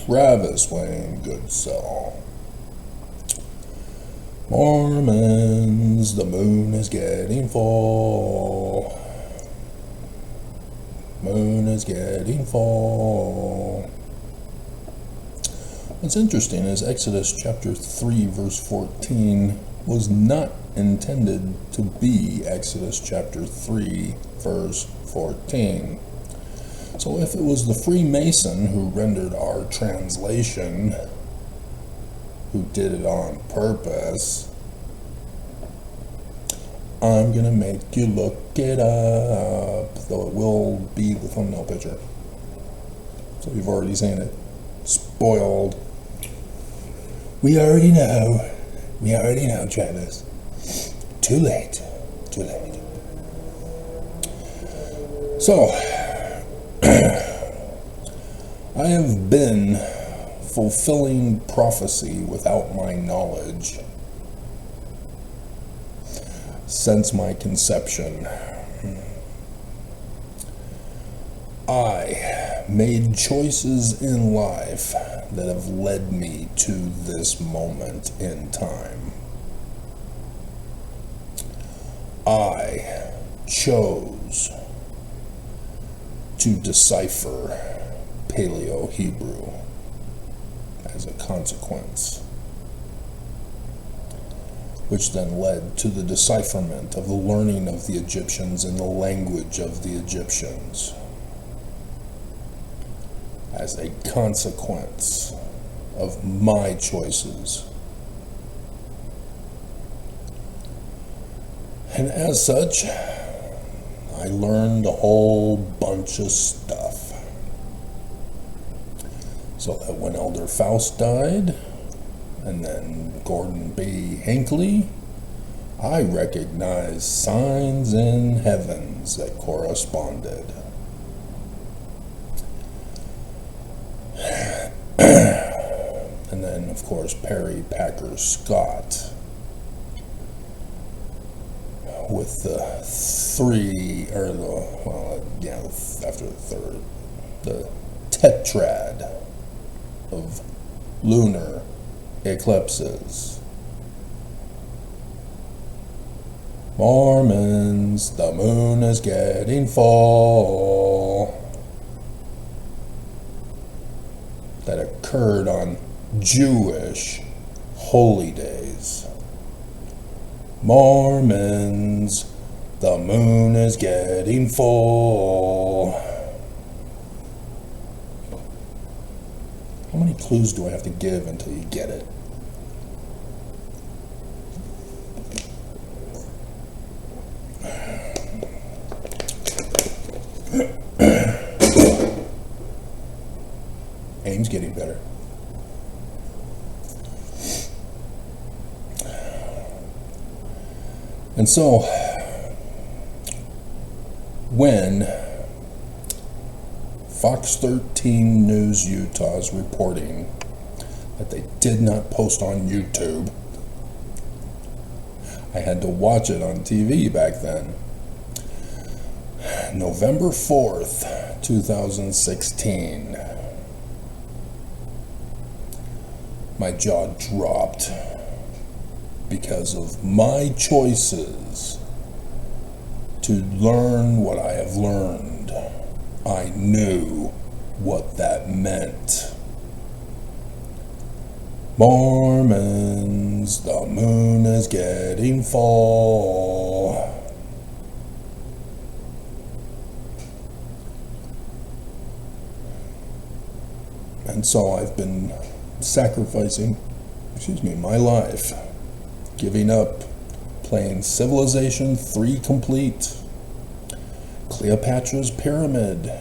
Travis Wayne Goodsell. Mormons, the moon is getting full. Moon is getting full. What's interesting is Exodus chapter 3 verse 14 was not intended to be Exodus chapter 3 verse 14. So if it was the Freemason who rendered our translation, who did it on purpose, I'm gonna make you look it up, though it will be the thumbnail picture. So you've already seen it. Spoiled. We already know, Travis. Too late. So, I have been fulfilling prophecy without my knowledge since my conception. I made choices in life that have led me to this moment in time. I chose to decipher Paleo-Hebrew as a consequence, which then led to the decipherment of the learning of the Egyptians and the language of the Egyptians. As a consequence of my choices. And as such, I learned a whole bunch of stuff. So that when Elder Faust died, and then Gordon B. Hinckley, I recognized signs in heavens that corresponded. And then, of course, Perry Packer Scott with the after the third, the tetrad of lunar eclipses. Mormons, the moon is getting full. That occurred on Jewish holy days. Mormons, the moon is getting full. How many clues do I have to give until you get it? Aim's getting better. And so, when Fox 13 News Utah is reporting that they did not post on YouTube, I had to watch it on TV back then. November 4th, 2016. My jaw dropped because of my choices to learn what I have learned. I knew what that meant. Mormons, the moon is getting full. And so I've been sacrificing, my life, giving up playing Civilization 3 Complete, Cleopatra's Pyramid,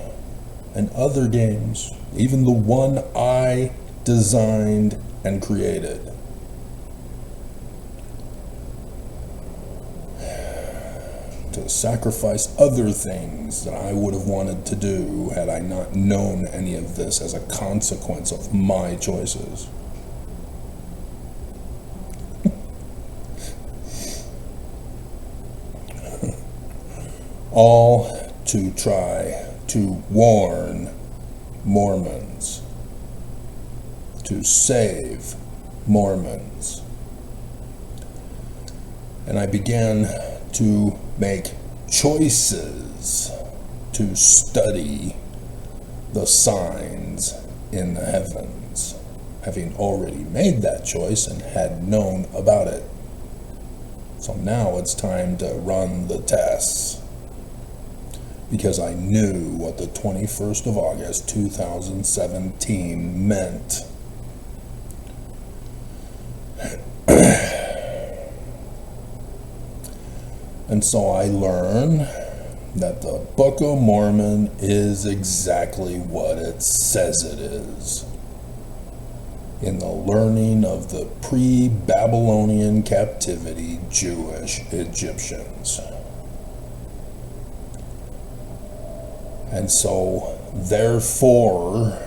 and other games, even the one I designed and created. To sacrifice other things that I would have wanted to do had I not known any of this as a consequence of my choices. All to try to warn Mormons to save Mormons. And I began to make choices to study the signs in the heavens, having already made that choice and had known about it. So now it's time to run the tests, because I knew what the 21st of August 2017 meant. And so I learned that the Book of Mormon is exactly what it says it is. In the learning of the pre-Babylonian captivity Jewish Egyptians. And so, therefore,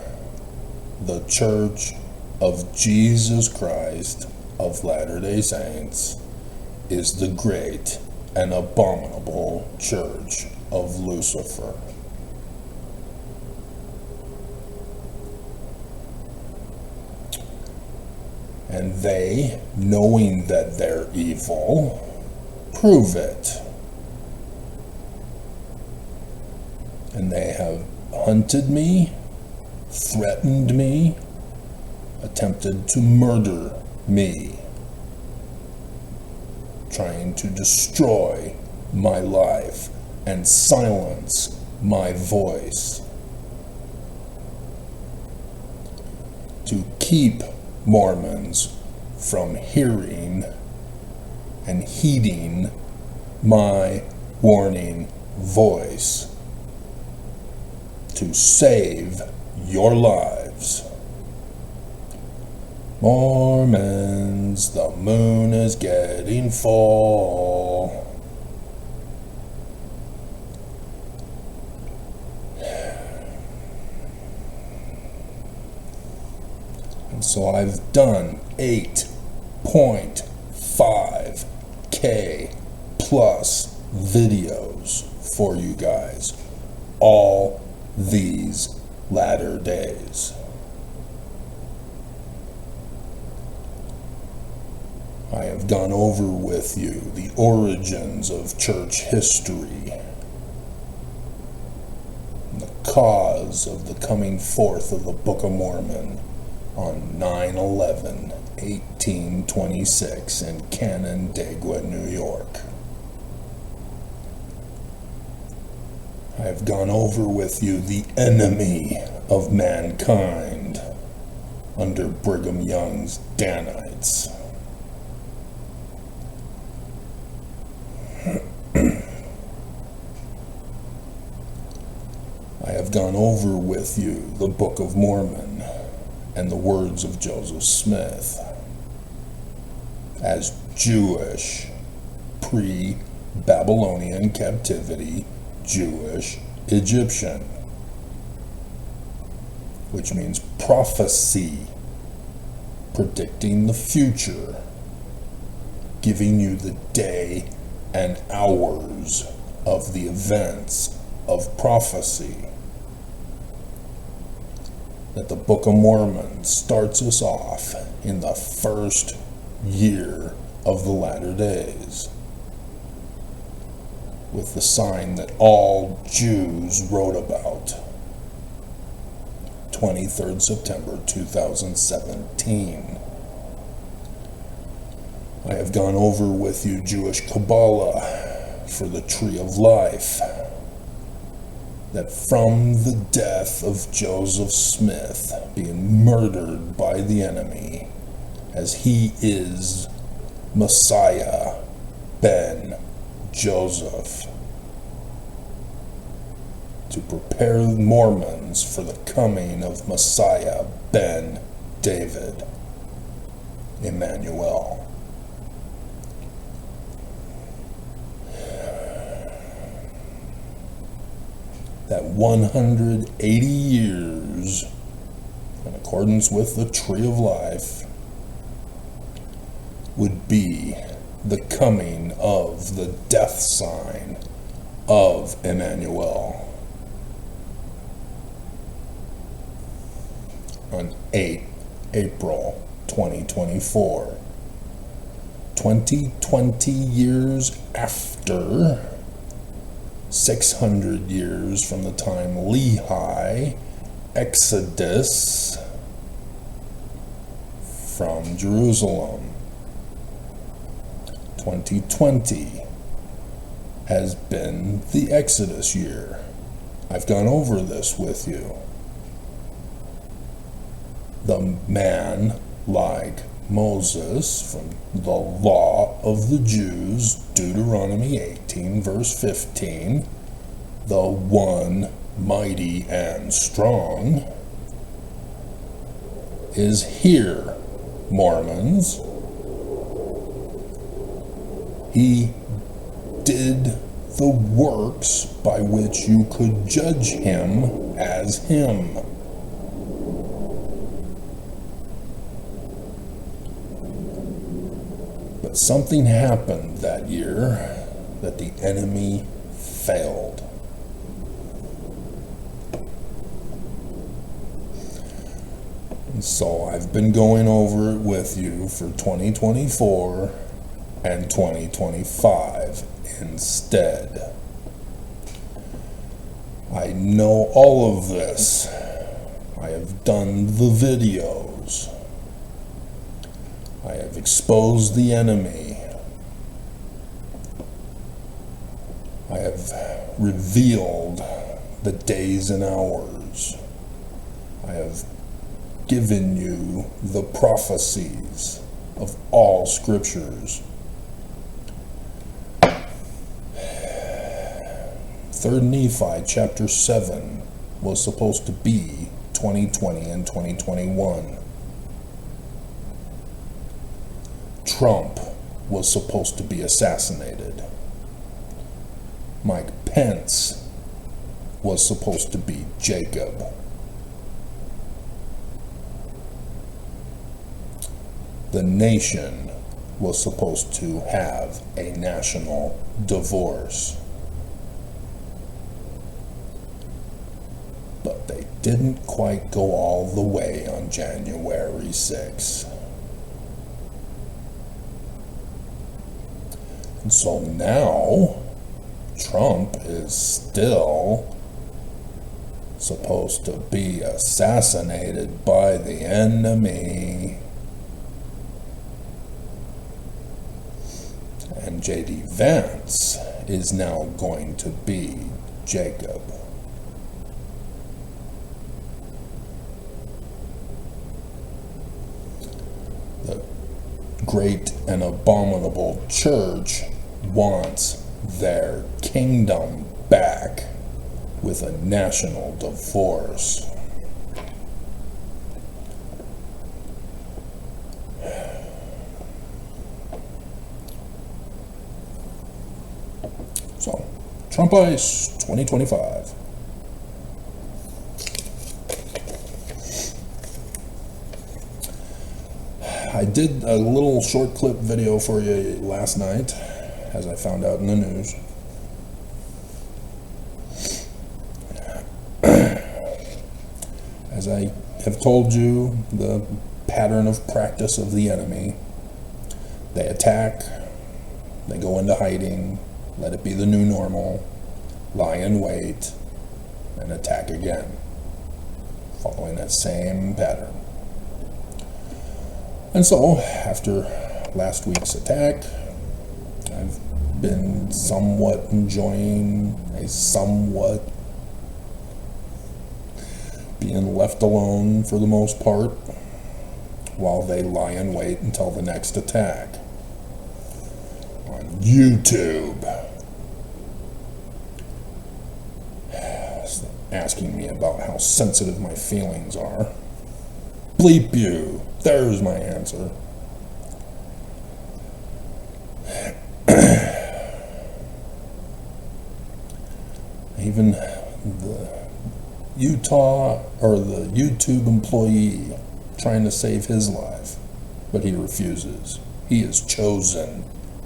the Church of Jesus Christ of Latter-day Saints is the great and abominable church of Lucifer. And they, knowing that they're evil, prove it. And they have hunted me, threatened me, attempted to murder me, trying to destroy my life and silence my voice, to keep Mormons from hearing and heeding my warning voice, to save your lives. Mormons, the moon is getting full. And so I've done 8.5K plus videos for you guys all these latter days. I have gone over with you the origins of church history, the cause of the coming forth of the Book of Mormon on 9/11/1826 in Canandaigua, New York. I have gone over with you the enemy of mankind under Brigham Young's Danites. I have gone over with you the Book of Mormon and the words of Joseph Smith as Jewish pre-Babylonian captivity Jewish Egyptian, which means prophecy, predicting the future, giving you the day and hours of the events of prophecy. That the Book of Mormon starts us off in the first year of the latter days, with the sign that all Jews wrote about, 23rd September 2017. I have gone over with you Jewish Kabbalah for the Tree of Life, that from the death of Joseph Smith being murdered by the enemy, as he is Messiah ben Joseph, to prepare Mormons for the coming of Messiah ben David, Emmanuel. That 180 years, in accordance with the Tree of Life, would be the coming of the death sign of Emmanuel on April 2024. 20 years after, 600 years from the time Lehi, Exodus from Jerusalem. 2020 has been the Exodus year. I've gone over this with you. The man like Moses from the law of the Jews, Deuteronomy 18 verse 15, the one mighty and strong, is here, Mormons. He did the works by which you could judge him as him. But something happened that year that the enemy failed. And so I've been going over it with you for 2024 and 2025 instead. I know all of this. I have done the videos. I have exposed the enemy. I have revealed the days and hours. I have given you the prophecies of all scriptures. 3rd Nephi chapter 7 was supposed to be 2020 and 2021. Trump was supposed to be assassinated. Mike Pence was supposed to be Jacob. The nation was supposed to have a national divorce. But they didn't quite go all the way on January 6th. And so now, Trump is still supposed to be assassinated by the enemy. And J.D. Vance is now going to be Jacob. The great and abominable church wants their kingdom back with a national divorce. So, Trump Ice 2025. I did a little short clip video for you last night, as I found out in the news. As I have told you, the pattern of practice of the enemy: they attack, they go into hiding, let it be the new normal, lie in wait, and attack again, following that same pattern. And so, after last week's attack, I've been somewhat enjoying being left alone for the most part, while they lie in wait until the next attack. On YouTube, asking me about how sensitive my feelings are. Bleep you. There's my answer. Even the Utah or the YouTube employee trying to save his life, but he refuses. He has chosen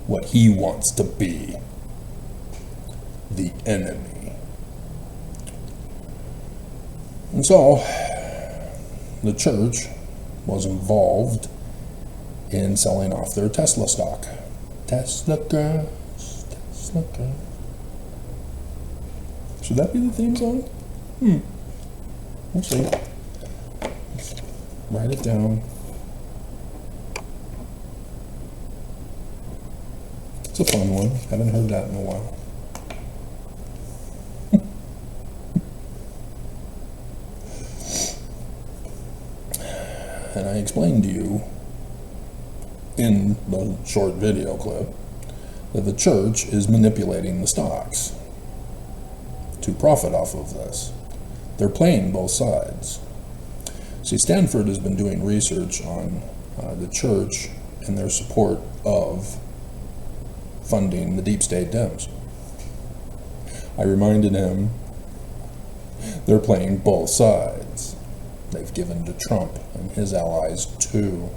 what he wants to be: the enemy. And so the church was involved in selling off their Tesla stock. Tesla girls, Tesla girls. Should that be the theme song? We'll see. Let's write it down. It's a fun one. Haven't heard that in a while. And I explained to you in the short video clip that the church is manipulating the stocks to profit off of this. They're playing both sides. See, Stanford has been doing research on the church and their support of funding the deep state Dems. I reminded him they're playing both sides. They've given to Trump and his allies too,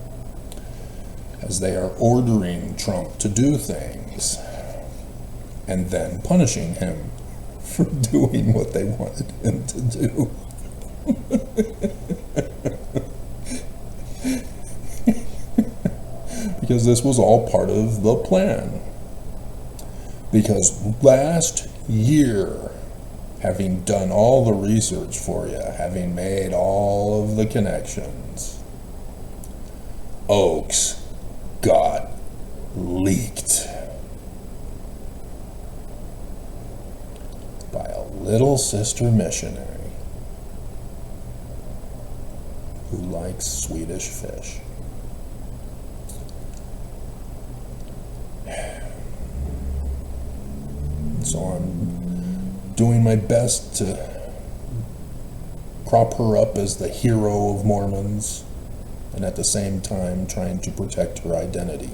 as they are ordering Trump to do things and then punishing him for doing what they wanted him to do. Because this was all part of the plan. Because last year, having done all the research for you, having made all of the connections, Oaks got leaked by a little sister missionary who likes Swedish fish. So I'm doing my best to prop her up as the hero of Mormons, and at the same time trying to protect her identity,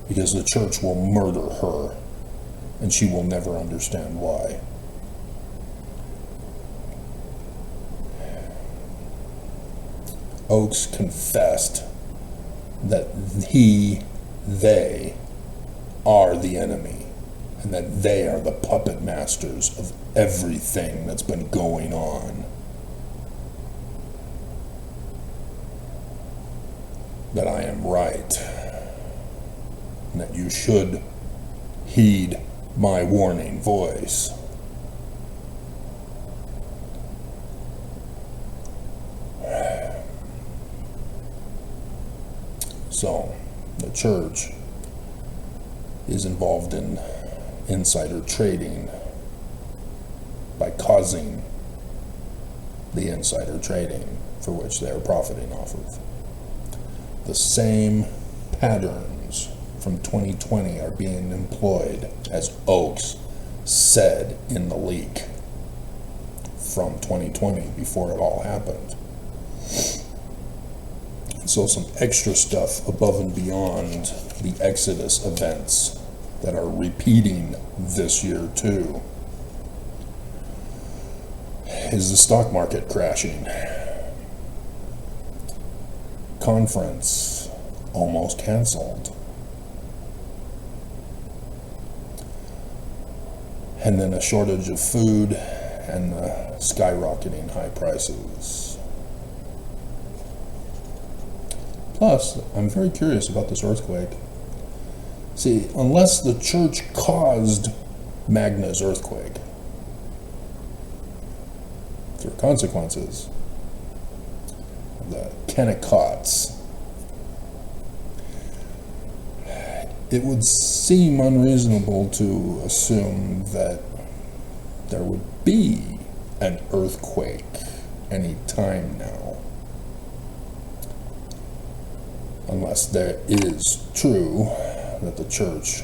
because the church will murder her and she will never understand why. Oaks confessed that they are the enemy, and that they are the puppet masters of everything that's been going on. That I am right, and that you should heed my warning voice. So, the church is involved in insider trading by causing the insider trading for which they are profiting off of. The same patterns from 2020 are being employed, as Oaks said in the leak from 2020 before it all happened. So some extra stuff above and beyond the Exodus events that are repeating this year too is the stock market crashing. Conference almost canceled. And then a shortage of food and skyrocketing high prices. Plus, I'm very curious about this earthquake. See, unless the church caused Magna's earthquake, there are consequences. The Kennecots. It would seem unreasonable to assume that there would be an earthquake any time now, unless there is true that the church,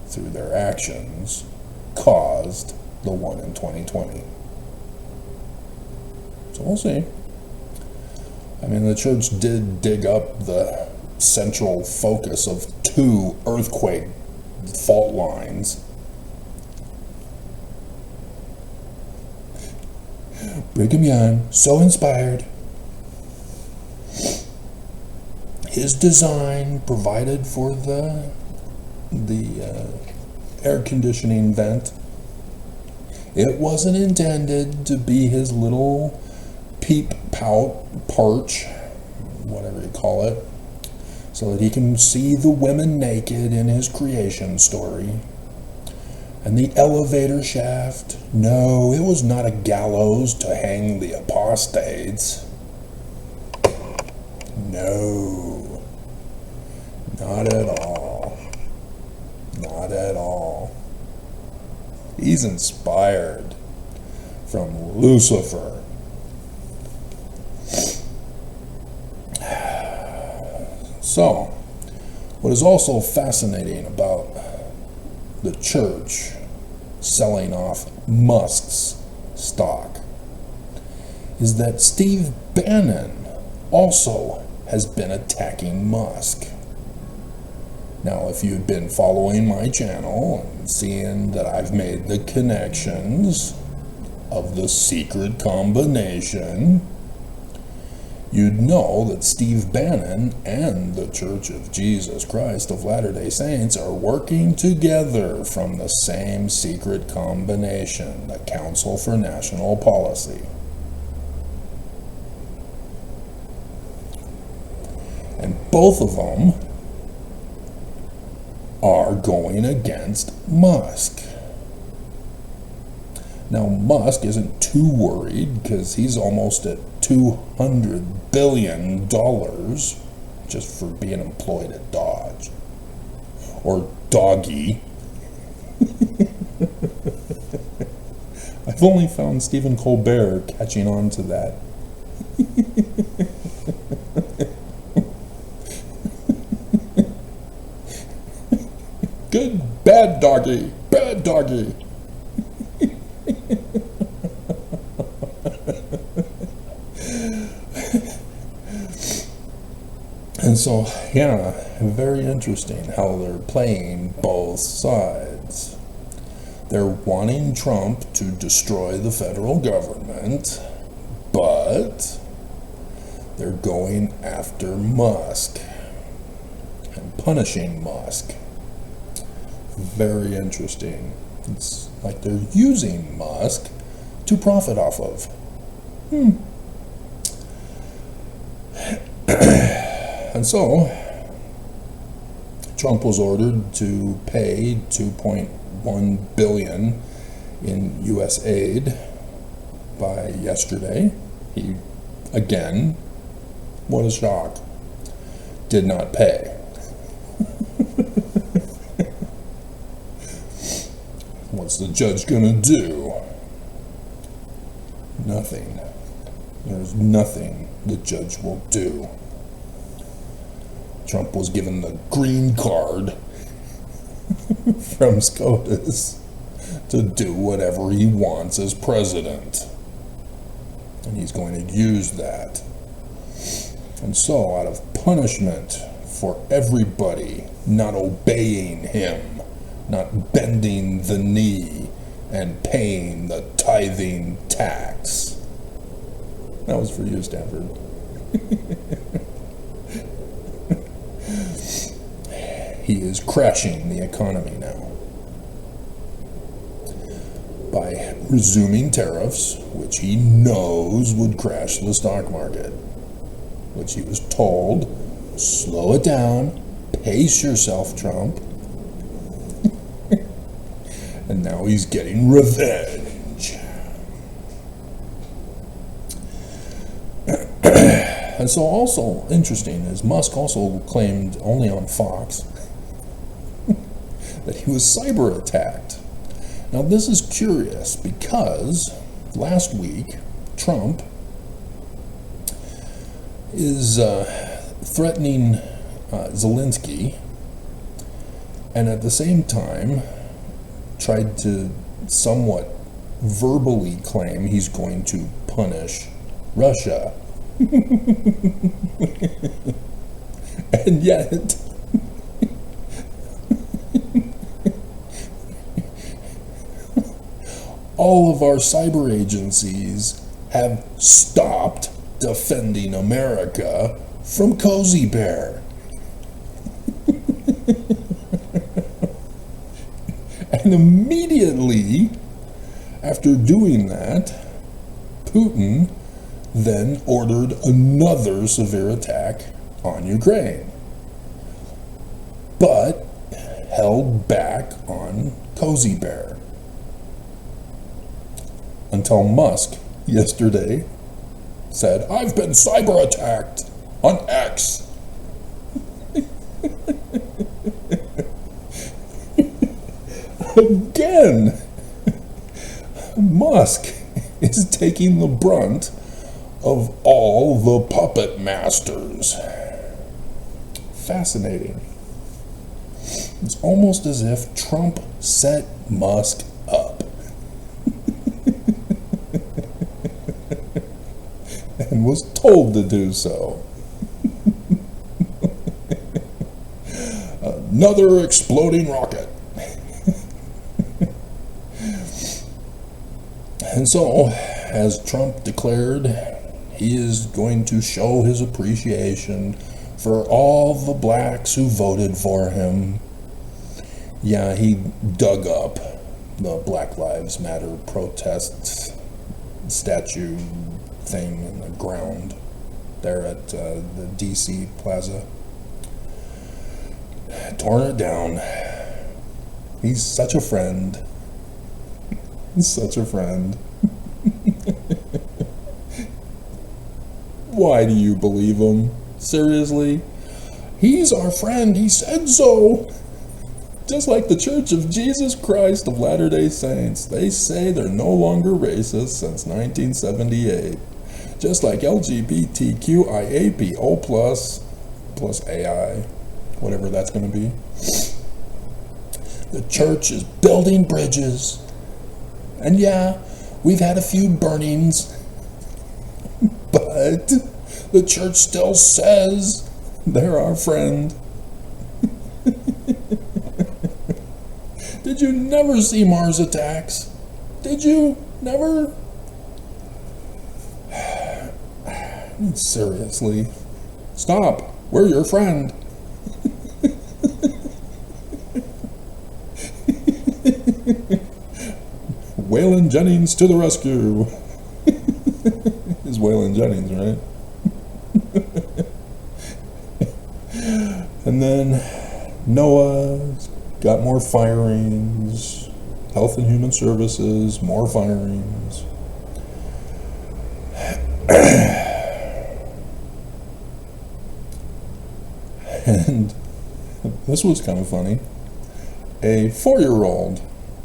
through their actions, caused the one in 2020. So we'll see. I mean, the church did dig up the central focus of 2 earthquake fault lines. Brigham Young, so inspired. His design provided for the air conditioning vent. It wasn't intended to be his little peep pout perch whatever you call it, so that he can see the women naked in his creation story. And the elevator shaft, no, it was not a gallows to hang the apostates. No, not at all. Not at all. He's inspired from Lucifer. So, what is also fascinating about the church selling off Musk's stock is that Steve Bannon also has been attacking Musk. Now, if you've been following my channel and seeing that I've made the connections of the secret combination, you'd know that Steve Bannon and the Church of Jesus Christ of Latter-day Saints are working together from the same secret combination, the Council for National Policy. And both of them are going against Musk. Now, Musk isn't too worried because he's almost at $200 billion just for being employed at Dodge. Or Doggy. I've only found Stephen Colbert catching on to that. Good, bad doggy, bad doggy. And so, yeah, very interesting how they're playing both sides. They're wanting Trump to destroy the federal government, but they're going after Musk and punishing Musk. Very interesting. It's like they're using Musk to profit off of. And so, Trump was ordered to pay $2.1 billion in U.S. aid by yesterday. He, again, what a shock, did not pay. What's the judge gonna do? Nothing. There's nothing the judge will do. Trump was given the green card from SCOTUS to do whatever he wants as president. And he's going to use that. And so, out of punishment for everybody not obeying him, not bending the knee and paying the tithing tax. That was for you, Stanford. He is crashing the economy now by resuming tariffs, which he knows would crash the stock market, which he was told, slow it down, pace yourself, Trump. And now he's getting revenge. And so also interesting is Musk also claimed only on Fox that he was cyber attacked. Now this is curious because last week Trump is threatening Zelensky, and at the same time tried to somewhat verbally claim he's going to punish Russia. And yet all of our cyber agencies have stopped defending America from Cozy Bear. And immediately after doing that, Putin then ordered another severe attack on Ukraine, but held back on Cozy Bear. Until Musk yesterday said, "I've been cyber attacked on X." Again, Musk is taking the brunt of all the puppet masters. Fascinating. It's almost as if Trump set Musk up and was told to do so. Another exploding rocket. And so, as Trump declared, he is going to show his appreciation for all the blacks who voted for him. Yeah, he dug up the Black Lives Matter protest statue thing in the ground there at the DC Plaza. Torn it down. He's such a friend. He's such a friend. Why do you believe him? Seriously? He's our friend. He said so. Just like the Church of Jesus Christ of Latter-day Saints. They say they're no longer racist since 1978. Just like LGBTQIAPO plus AI, whatever that's going to be. The church is building bridges. And yeah, we've had a few burnings. But the church still says they're our friend. Did you never see Mars attacks? Did you? Never? Seriously. Stop. We're your friend. Waylon Jennings to the rescue. Is Waylon Jennings, right? And then Noah's got more firings. Health and Human Services, more firings. And this was kind of funny. A 4-year-old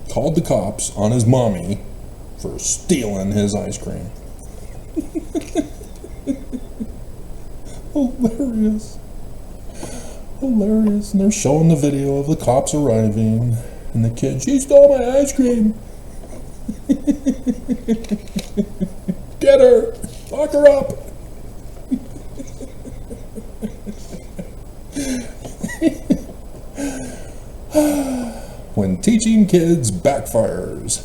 called the cops on his mommy for stealing his ice cream. Hilarious. Hilarious. And they're showing the video of the cops arriving, and the kid, "She stole my ice cream." Get her! Lock her up! When teaching kids backfires.